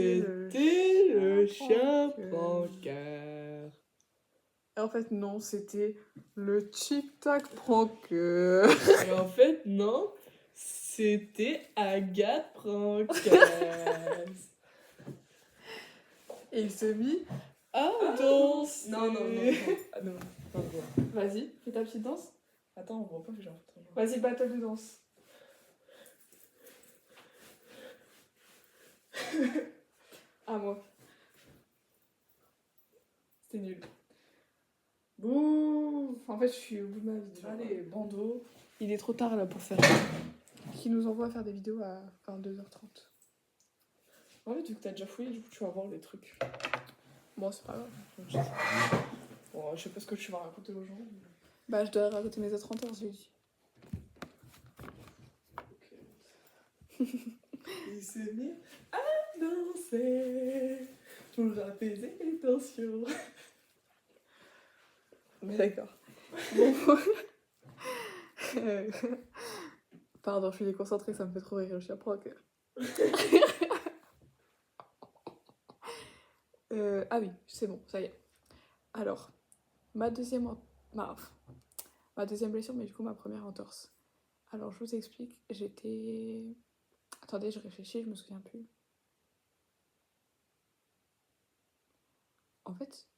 C'était le chien prankeur. En fait, non, c'était le tic-tac prankeur. Et en fait, non, c'était Agathe prankeur. Et il s'est mis à danser. Non. Ah, non. Vas-y, fais ta petite danse. Attends, on voit pas que j'ai un photo. Vas-y, battle de danse. À moi. C'était nul. Bouh. En fait, je suis au bout de ma vie. Genre. Allez, bandeau. Il est trop tard là pour faire. Qui nous envoie faire des vidéos à 22h30. En fait, vu que t'as déjà fouillé, du coup, tu vas voir les trucs. Bon, c'est pas grave. Bon, je sais pas ce que tu vas raconter aux gens. Bah, je dois raconter mes autres entorses, j'ai dit. Il s'est mis à danser pour apaiser les tensions. Mais d'accord. Bon. Pardon, je suis déconcentrée, ça me fait trop rire, je suis à proc. Ah oui, c'est bon, ça y est. Alors, ma deuxième blessure, mais du coup ma première entorse. Alors, je vous explique, j'étais... Attendez, je réfléchis, je me souviens plus. En fait...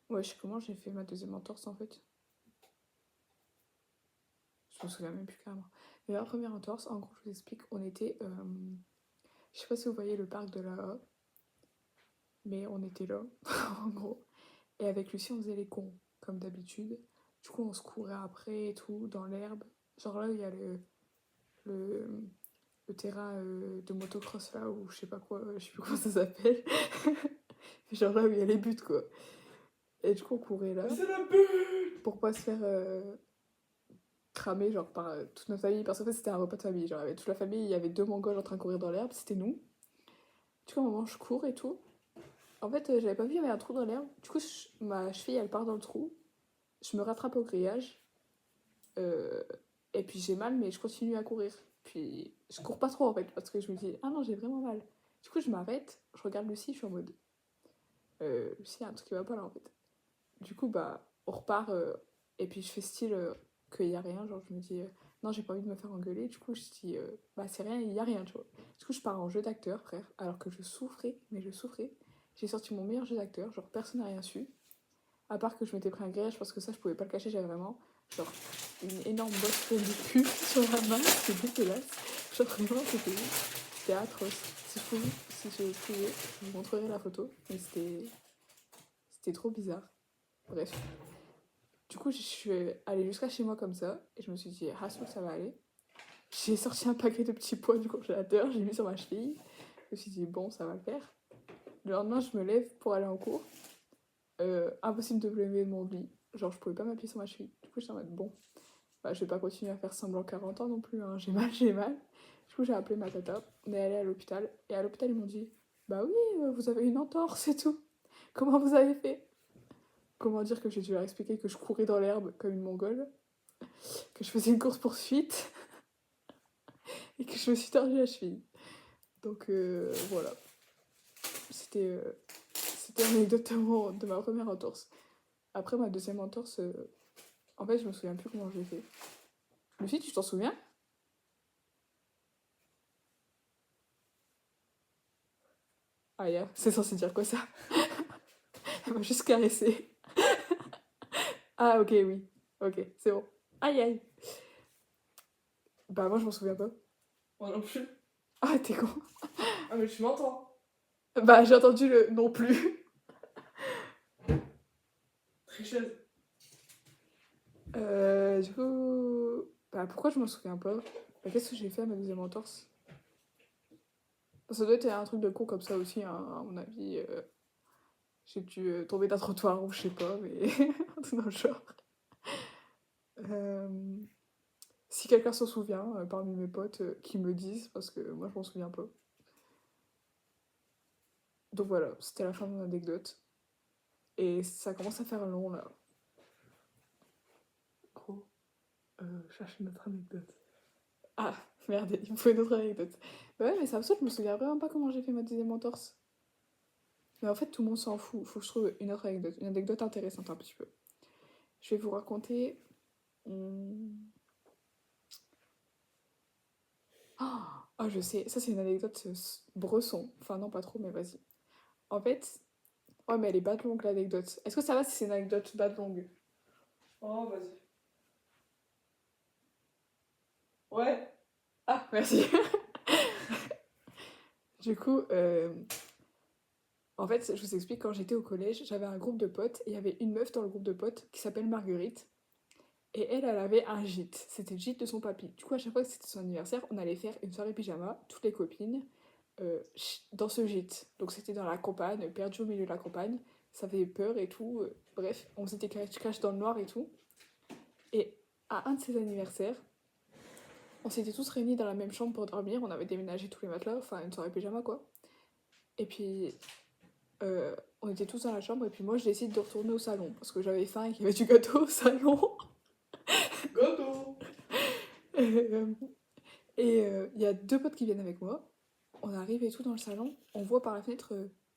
Ouais, je sais comment j'ai fait ma deuxième entorse, en fait. Je me souviens même plus carrément. Mais ma première entorse, en gros, je vous explique, on était... Je sais pas si vous voyez le parc de la... Mais on était là, en gros. Et avec Lucie, on faisait les cons, comme d'habitude. Du coup, on se courait après et tout, dans l'herbe. Genre là, il y a le terrain de motocross là, ou je sais pas quoi, je sais plus comment ça s'appelle. Genre là où il y a les buts, quoi. Et du coup, on courait là. C'est la butte. Pour pas se faire cramer, genre, par toute notre famille. Parce qu'en fait, c'était un repas de famille. Genre, avec toute la famille, il y avait 2 Mongols en train de courir dans l'herbe, c'était nous. Du coup, à un moment, je cours et tout. En fait, j'avais pas vu, il y avait un trou dans l'herbe. Du coup, ma cheville, elle part dans le trou. Je me rattrape au grillage. Et puis j'ai mal, mais je continue à courir. Puis je cours pas trop en fait, parce que je me dis, ah non, j'ai vraiment mal. Du coup, je m'arrête, je regarde Lucie, je suis en mode, Lucie, il y a un truc qui va pas là en fait. Du coup, bah, on repart, et puis je fais style qu'il y a rien. Genre, je me dis, non, j'ai pas envie de me faire engueuler. Du coup, je dis, bah, c'est rien, il y a rien, tu vois. Du coup, je pars en jeu d'acteur, frère, alors que je souffrais, mais je souffrais. J'ai sorti mon meilleur jeu d'acteur, genre, personne n'a rien su. À part que je m'étais pris un grillage parce que ça, je pouvais pas le cacher, j'avais vraiment genre une énorme bosse pleine de cul sur la main, c'était dégueulasse. Genre vraiment, c'était atroce. Si je pouvais, je vous montrerai la photo, mais c'était trop bizarre. Bref. Du coup, je suis allée jusqu'à chez moi comme ça, et je me suis dit, ah, ça va aller. J'ai sorti un paquet de petits pois du congélateur, j'ai mis sur ma cheville. Je me suis dit, bon, ça va le faire. Le lendemain, je me lève pour aller en cours. Impossible de me lever de mon lit. Genre, je pouvais pas m'appuyer sur ma cheville. Du coup, j'étais en mode, bon, bah, je vais pas continuer à faire semblant 40 ans non plus, hein. J'ai mal, j'ai mal. Du coup, j'ai appelé ma tata. On est allé à l'hôpital. Et à l'hôpital, ils m'ont dit, bah oui, vous avez une entorse et tout. Comment vous avez fait? Comment dire que j'ai dû leur expliquer que je courais dans l'herbe comme une mongole, que je faisais une course-poursuite et que je me suis tordu la cheville. Donc voilà. C'était l'anecdote de ma première entorse. Après ma deuxième entorse, en fait, je me souviens plus comment je l'ai fait. Lucie, tu t'en souviens? Ah, yeah. C'est censé dire quoi ça? Elle m'a juste caressé. Ah, ok, oui. Ok, c'est bon. Aïe, aïe. Bah, moi, je m'en souviens pas. Moi non plus. Ah, t'es con. Ah, mais tu m'entends. Bah, j'ai entendu le non plus. Tricheuse. Du coup... Bah, pourquoi je m'en souviens pas? Bah, qu'est-ce que j'ai fait à ma deuxième entorse? Ça doit être un truc de con comme ça aussi, hein, à mon avis. J'ai dû tomber d'un trottoir ou je sais pas, mais un truc dans le genre. Si quelqu'un s'en souvient, parmi mes potes, qui me disent, parce que moi je m'en souviens pas. Donc voilà, c'était la fin de mon anecdote. Et ça commence à faire long là. Gros, cherche une autre anecdote. Ah, merde, il me faut une autre anecdote. Bah ouais, mais ça me saute, je me souviens vraiment pas comment j'ai fait ma deuxième entorse. Mais en fait, tout le monde s'en fout. Faut que je trouve une anecdote intéressante un petit peu. Je vais vous raconter. hum, Ah, je sais, ça c'est une anecdote bresson. Enfin, non, pas trop, mais vas-y. En fait, oh, mais elle est bad longue l'anecdote. Est-ce que ça va si c'est une anecdote bad longue? Oh, vas-y. Ouais. Ah, merci. Du coup, en fait, je vous explique, quand j'étais au collège, j'avais un groupe de potes et il y avait une meuf dans le groupe de potes qui s'appelle Marguerite. Et elle avait un gîte. C'était le gîte de son papy. Du coup, à chaque fois que c'était son anniversaire, on allait faire une soirée pyjama, toutes les copines, dans ce gîte. Donc c'était dans la campagne, perdu au milieu de la campagne. Ça fait peur et tout. Bref, on s'était cache dans le noir et tout. Et à un de ses anniversaires, on s'était tous réunis dans la même chambre pour dormir. On avait déménagé tous les matelas, enfin une soirée pyjama quoi. Et puis on était tous dans la chambre et puis moi je décide de retourner au salon parce que j'avais faim et qu'il y avait du gâteau au salon. Gâteau. Euh, Et il y a deux potes qui viennent avec moi. On arrive et tout dans le salon. On voit par la fenêtre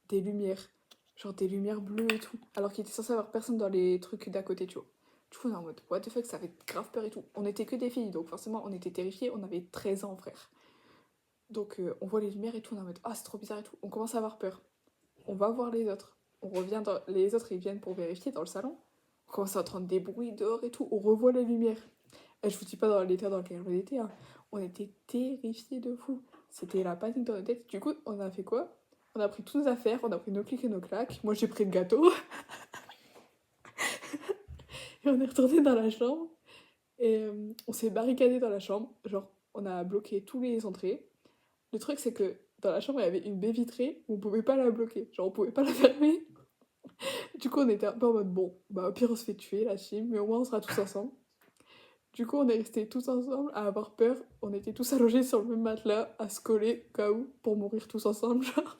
des lumières. Genre des lumières bleues et tout. Alors qu'il était censé avoir personne dans les trucs d'à côté, tu vois. Du coup, on est en mode, what the fuck, ça fait grave peur et tout. On était que des filles, donc forcément, on était terrifiés. On avait 13 ans, frère. Donc, on voit les lumières et tout. On est en mode, ah, c'est trop bizarre et tout. On commence à avoir peur. On va voir les autres. On revient dans... Les autres, ils viennent pour vérifier dans le salon. On commence à entendre des bruits dehors et tout. On revoit les lumières. Et je vous dis pas dans l'état dans lequel on était, hein. On était terrifiés de fou. C'était la panique dans notre tête. Du coup, on a fait quoi? On a pris toutes nos affaires, on a pris nos clics et nos claques. Moi, j'ai pris le gâteau. Et on est retourné dans la chambre. Et on s'est barricadé dans la chambre. Genre, on a bloqué tous les entrées. Le truc, c'est que dans la chambre, il y avait une baie vitrée où on pouvait pas la bloquer. Genre, on pouvait pas la fermer. Du coup, on était un peu en mode, bon, bah au pire, on se fait tuer, la team, mais au moins, on sera tous ensemble. Du coup, on est restés tous ensemble à avoir peur. On était tous allongés sur le même matelas, à se coller, au cas où, pour mourir tous ensemble, genre.